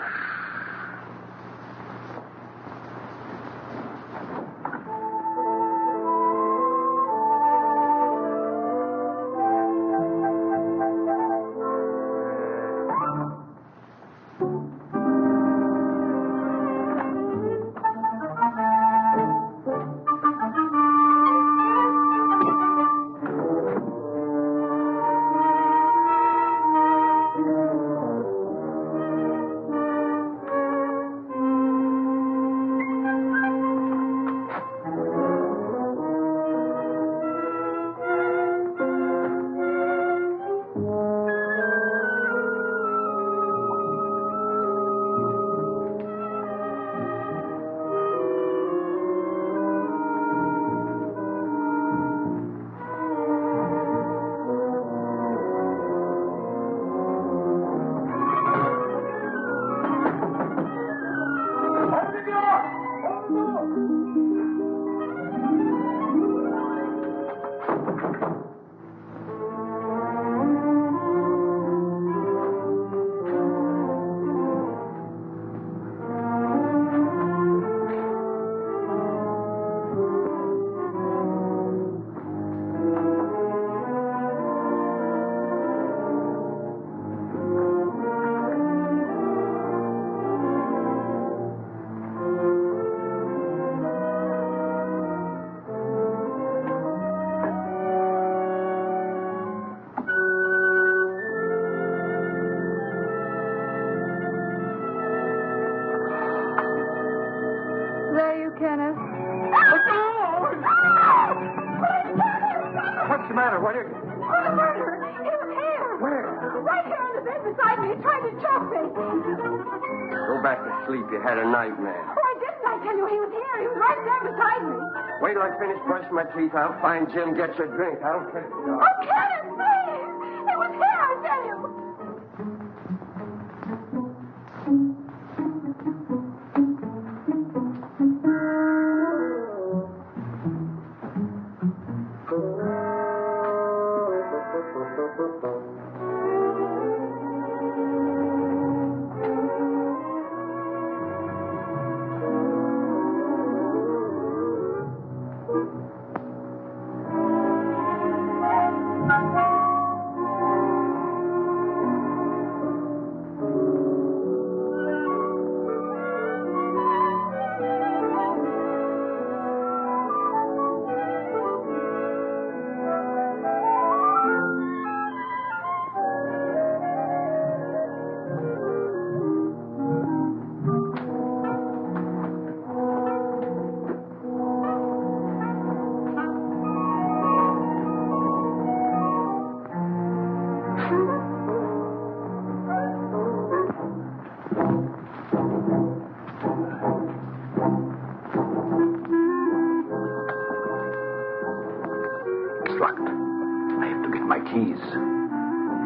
matter? What are you... Oh, the murderer! He was here! Where? Right here in the bed beside me. He tried to choke me. Go back to sleep. You had a nightmare. Oh, I didn't. I tell you, he was here. He was right there beside me. Wait till I finish brushing my teeth. I'll find Jim, get you a drink. I don't care. Oh, Kenneth, please! He was here, I tell you.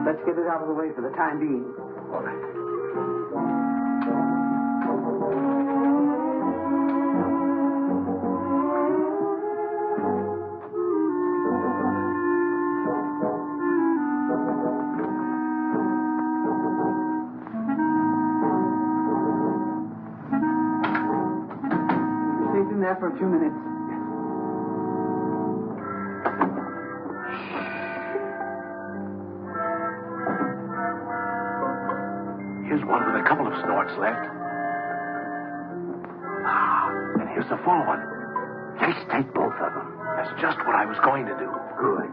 Let's get it out of the way for the time being. All right. Stay in there for a few minutes. Here's one with a couple of snorts left. And here's the full one. Yes, take both of them. That's just what I was going to do. Good.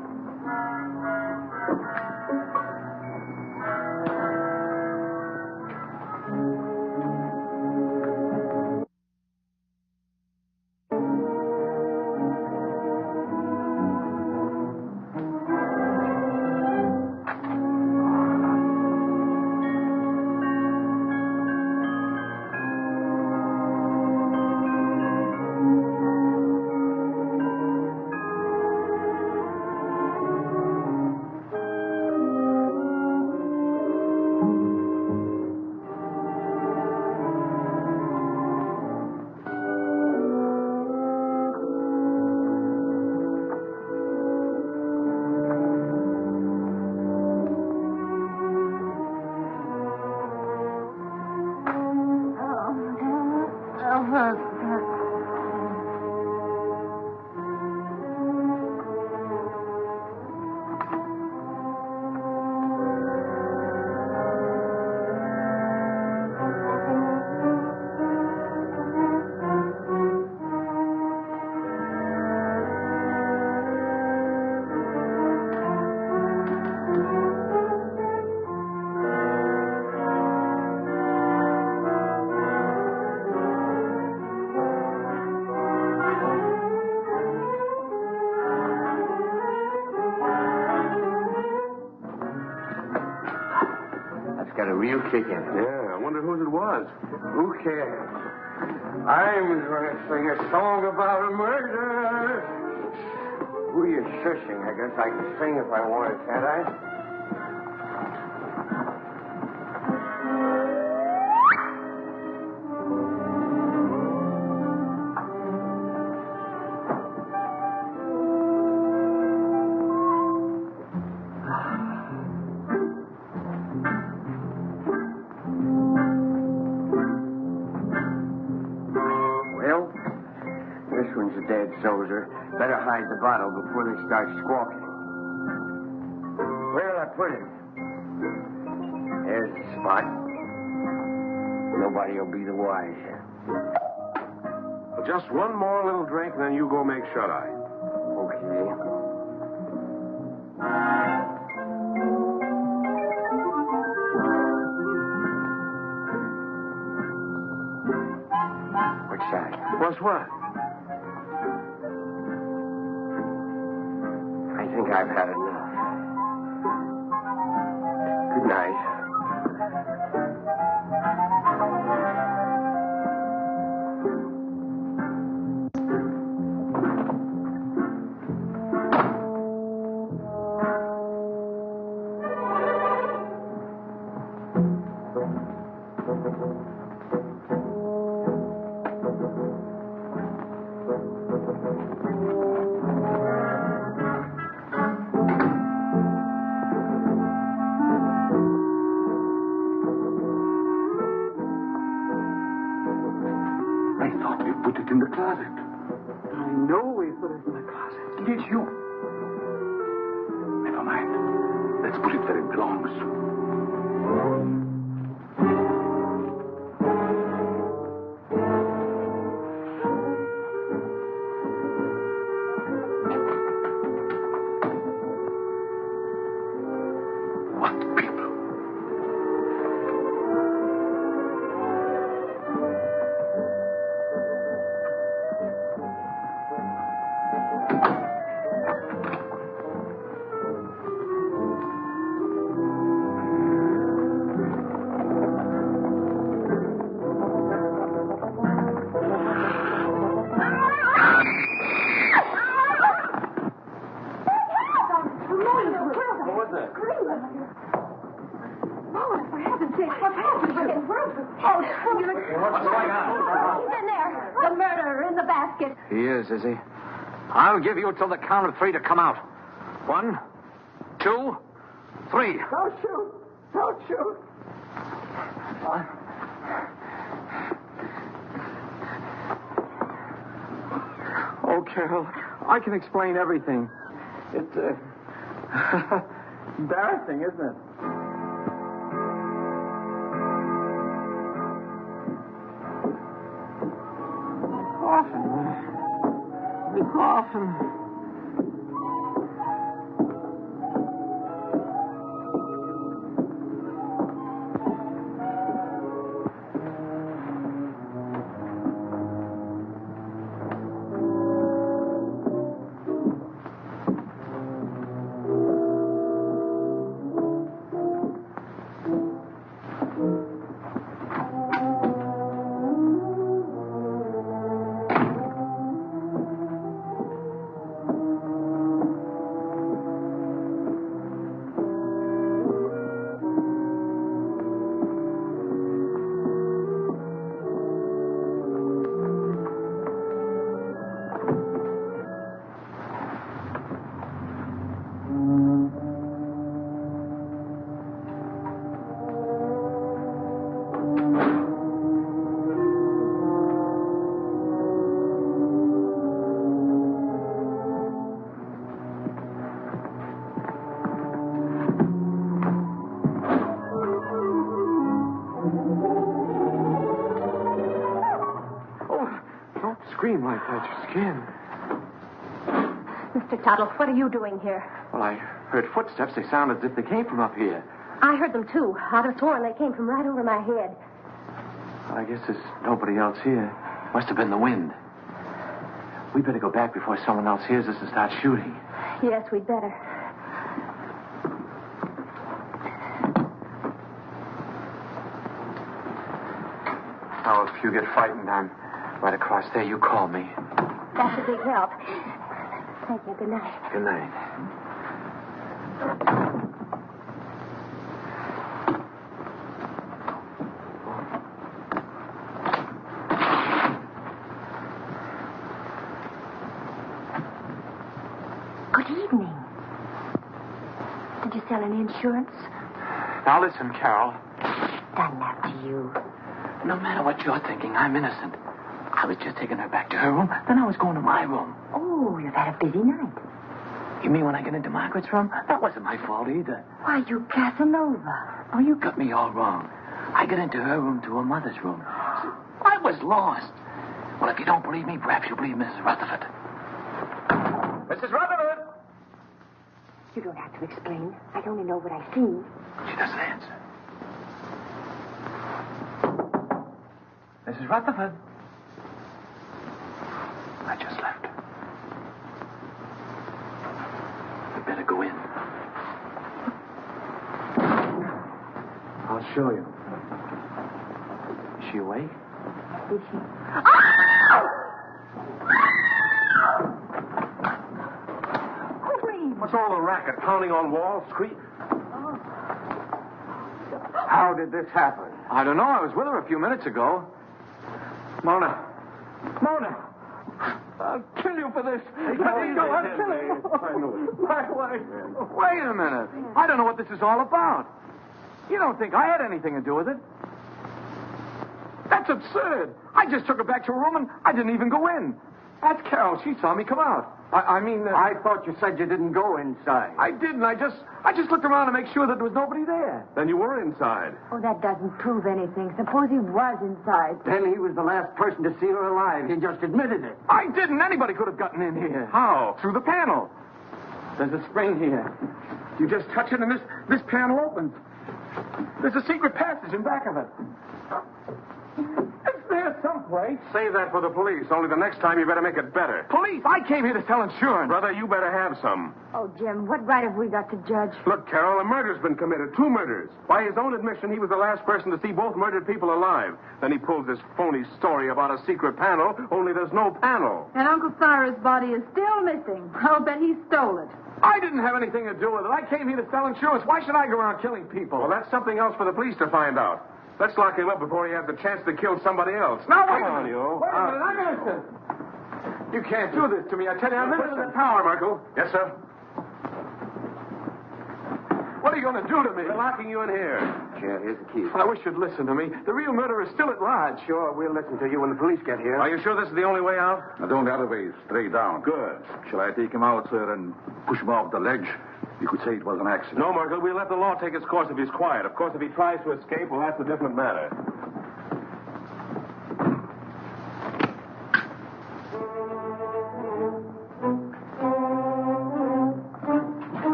Got a real kick in it. Yeah, I wonder whose it was. Who cares? I'm going to sing a song about a murder. Who are you shushing? I guess I can sing if I wanted, can't I? Soldier. Better hide the bottle before they start squawking. Where'll I put it? There's the spot. Nobody will be the wiser. Well, just one more little drink, and then you go make shut-eye. Okay. What's that? What's what? I think think I've had enough. Good night. In the closet. I know we put it in the closet. Did you? Never mind. Let's put it where it belongs. What people? Is he? I'll give you till the count of 3 to come out. 1, 2, 3. Don't shoot! Don't shoot! Oh, Carol, I can explain everything. It's embarrassing, isn't it? Often. Scream like that, your skin. Mr. Tuttle, what are you doing here? Well, I heard footsteps. They sound as if they came from up here. I heard them, too. I'd have sworn they came from right over my head. Well, I guess there's nobody else here. Must have been the wind. We better go back before someone else hears us and starts shooting. Yes, we'd better. Now, if you get frightened, I'm right across there. You call me. That's a big help. Thank you. Good night. Good night. Good evening. Did you sell any insurance? Now, listen, Carol. Dunlap to you. No matter what you're thinking, I'm innocent. I was just taking her back to her room, then I was going to my room. Oh, you've had a busy night. You mean when I get into Margaret's room? That wasn't my fault either. Why, you Casanova. Oh, you got me all wrong. I got into her room to her mother's room. I was lost. Well, if you don't believe me, perhaps you'll believe Mrs. Rutherford. Mrs. Rutherford! You don't have to explain. I only know what I've seen. She doesn't answer. Mrs. Rutherford. I just left. We better go in. I'll show you. Is she awake? Is she? What's all the racket? Pounding on walls, How did this happen? I don't know. I was with her a few minutes ago. Mona! I'll kill you for this. Let me go. I'll kill you. My wife. Wait a minute. I don't know what this is all about. You don't think I had anything to do with it? That's absurd. I just took her back to her room and I didn't even go in. That's Carol. She saw me come out. I thought you said you didn't go inside. I didn't. I just looked around to make sure that there was nobody there. Then you were inside. Oh, that doesn't prove anything. Suppose he was inside. Then he was the last person to see her alive. He just admitted it. I didn't. Anybody could have gotten in here. How? Through the panel. There's a spring here. You just touch it and this panel opens. There's a secret passage in back of it. It's there someplace. Save that for the police. Only the next time you better make it better. Police! I came here to sell insurance. Brother, you better have some. Oh, Jim, what right have we got to judge? Look, Carol, a murder's been committed. 2 murders. By his own admission, he was the last person to see both murdered people alive. Then he pulls this phony story about a secret panel, only there's no panel. And Uncle Cyrus' body is still missing. I'll bet he stole it. I didn't have anything to do with it. I came here to sell insurance. Why should I go around killing people? Well, that's something else for the police to find out. Let's lock him up before he has the chance to kill somebody else. Now, Come wait a on, minute. you. Wait a minute. I'm innocent. You can't do this to me. I tell you, I'm Put it in innocent. the tower, Marco. Yes, sir. What are you going to do to me? We're locking you in here. Yeah, here's the key. I wish you'd listen to me. The real murderer is still at large. Sure, we'll listen to you when the police get here. Are you sure this is the only way out? Now, don't the other way, straight down. Good. Shall I take him out, sir, and push him off the ledge? You could say it was an accident. No, Marco, we'll let the law take its course if he's quiet. Of course, if he tries to escape, well, that's a different matter.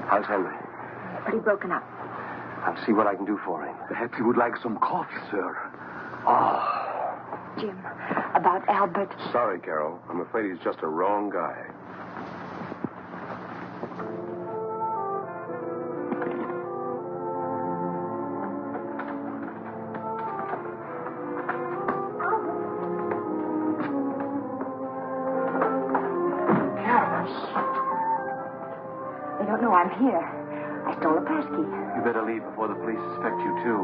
How's Henry? Pretty broken up. I'll see what I can do for him. Perhaps he would like some coffee, sir. Jim, about Albert. Sorry, Carol. I'm afraid he's just a wrong guy. They don't know I'm here. I stole a passkey. You better leave before the police suspect you, too.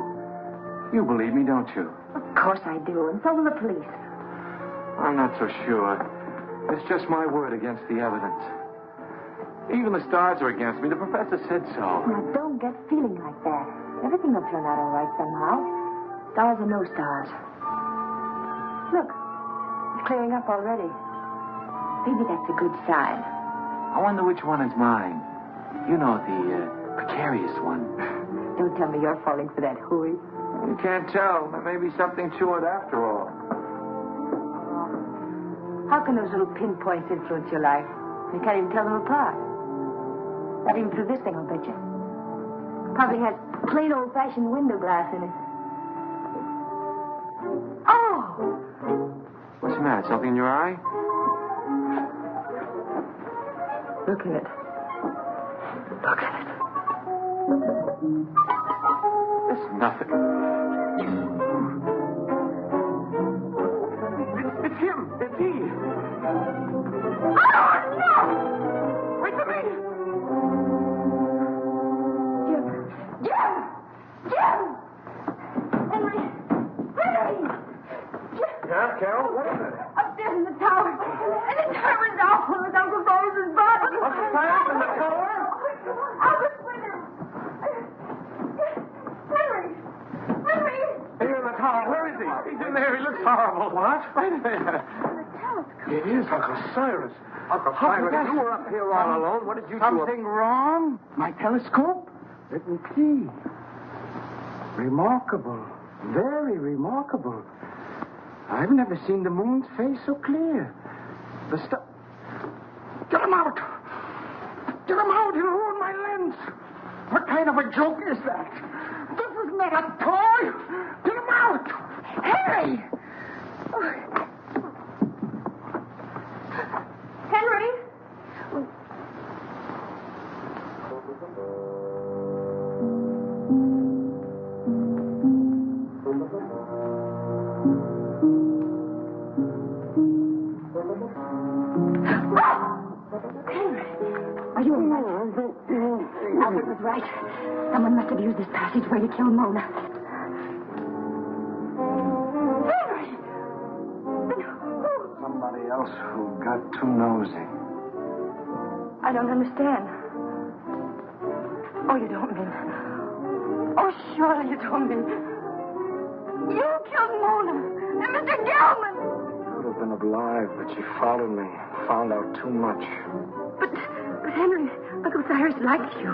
You believe me, don't you? Of course I do, and so will the police. I'm not so sure. It's just my word against the evidence. Even the stars are against me. The professor said so. Now, don't get feeling like that. Everything will turn out all right somehow. Stars or no stars. Look, it's clearing up already. Maybe that's a good sign. I wonder which one is mine. You know, the precarious one. Don't tell me you're falling for that hooey. You can't tell. There may be something to it after all. How can those little pinpoints influence your life? You can't even tell them apart. Not even through this thing, I'll bet you. Probably has plain old-fashioned window glass in it. Oh! What's the matter? Something in your eye? Look at it. Look at it. It's nothing. It's him. It's he. Oh, no! Wait for me. Jim! Henry! Yeah, Carol? What is it? Upstairs in the tower. And the tower's awful with Uncle Cyrus's body. Uncle Cyrus in the tower? I was with him. Henry! Here in the tower. Where is he? He's in there. He looks horrible. What? Right there. It is Uncle Cyrus. Uncle Cyrus, you were up here all alone. What did you do? Something wrong? My telescope? Let me see. Remarkable. Very remarkable. I've never seen the moon's face so clear. The stuff. Get him out! Get him out! He'll ruin my lens! What kind of a joke is that? This is not a toy. Get him out. Henry! Henry? Are you all right? Albert was right. Someone must have used this passageway to kill Mona. Henry! Somebody else who got too nosy. I don't understand. Oh, you don't mean... Oh, surely you don't mean... You killed Mona and Mr. Gelman! Could have been alive, but she followed me. Found out too much. But Henry, Uncle Cyrus liked you.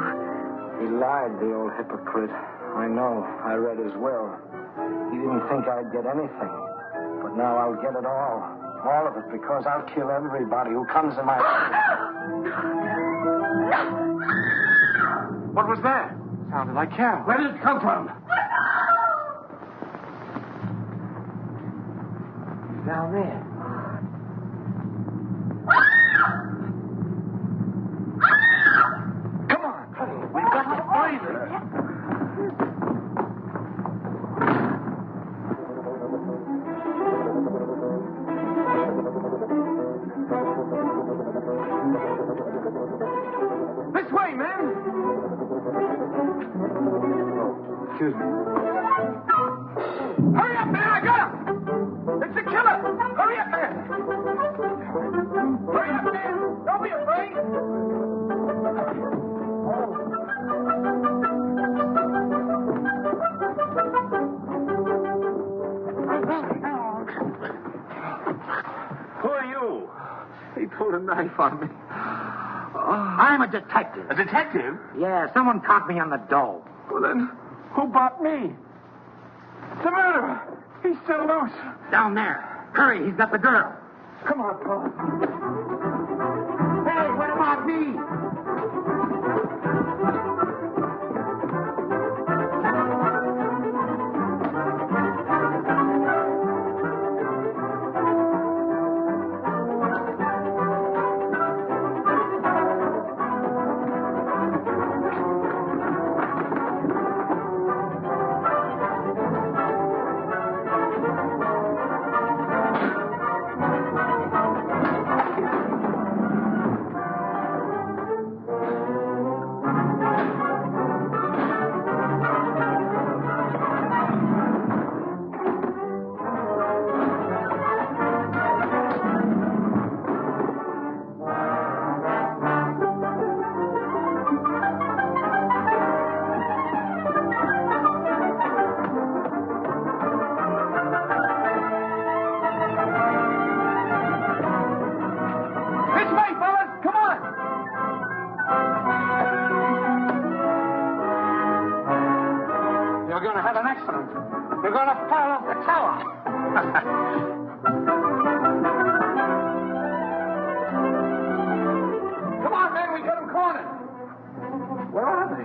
He lied, the old hypocrite. I know. I read his will. He didn't think I'd get anything. But now I'll get it all. All of it, because I'll kill everybody who comes in my... What was that? Sounded like Carol. Where did it come from? Down there. Come on, honey. We've got to find her. This way, man! Excuse me. Hurry up, man! I got him! It's the killer! Hurry up, man! Hurry up, man! Don't be afraid! Who are you? He pulled a knife on me. I'm a detective. A detective? Yeah, someone caught me on the dough. Well, then, who bought me? The murderer! He's still loose. Down there. Hurry, he's got the girl. Come on, Paul. Hey, what about me? We're going to fall off the tower. Come on, man, we got him cornered. Where are they?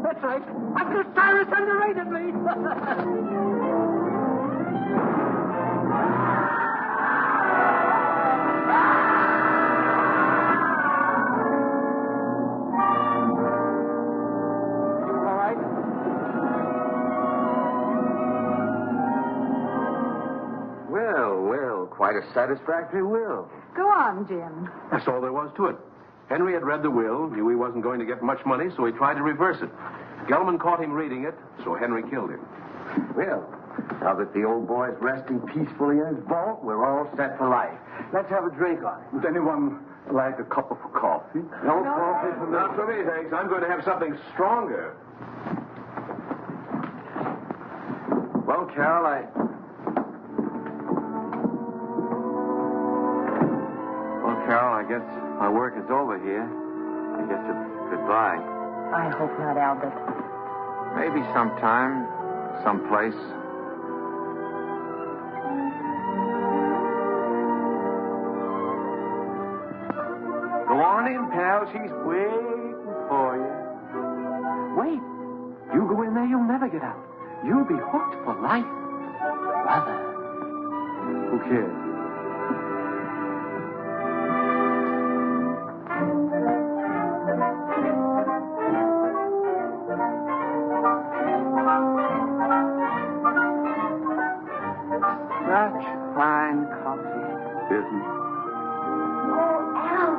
That's right. Uncle Cyrus underrated me. All right. Well, quite a satisfactory will. Go on, Jim. That's all there was to it. Henry had read the will, knew he wasn't going to get much money, so he tried to reverse it. Gelman caught him reading it, so Henry killed him. Well, now that the old boy's resting peacefully in his vault, we're all set for life. Let's have a drink on it. Would anyone like a cup of coffee? No coffee for me. Not for me, thanks. I'm going to have something stronger. Well, Carol, I guess my work is over here. I guess it's goodbye. I hope not, Albert. Maybe sometime, someplace. Go on in, pal. She's waiting for you. Wait. You go in there, you'll never get out. You'll be hooked for life. Brother. Who cares? Such fine coffee. Isn't Oh, Al,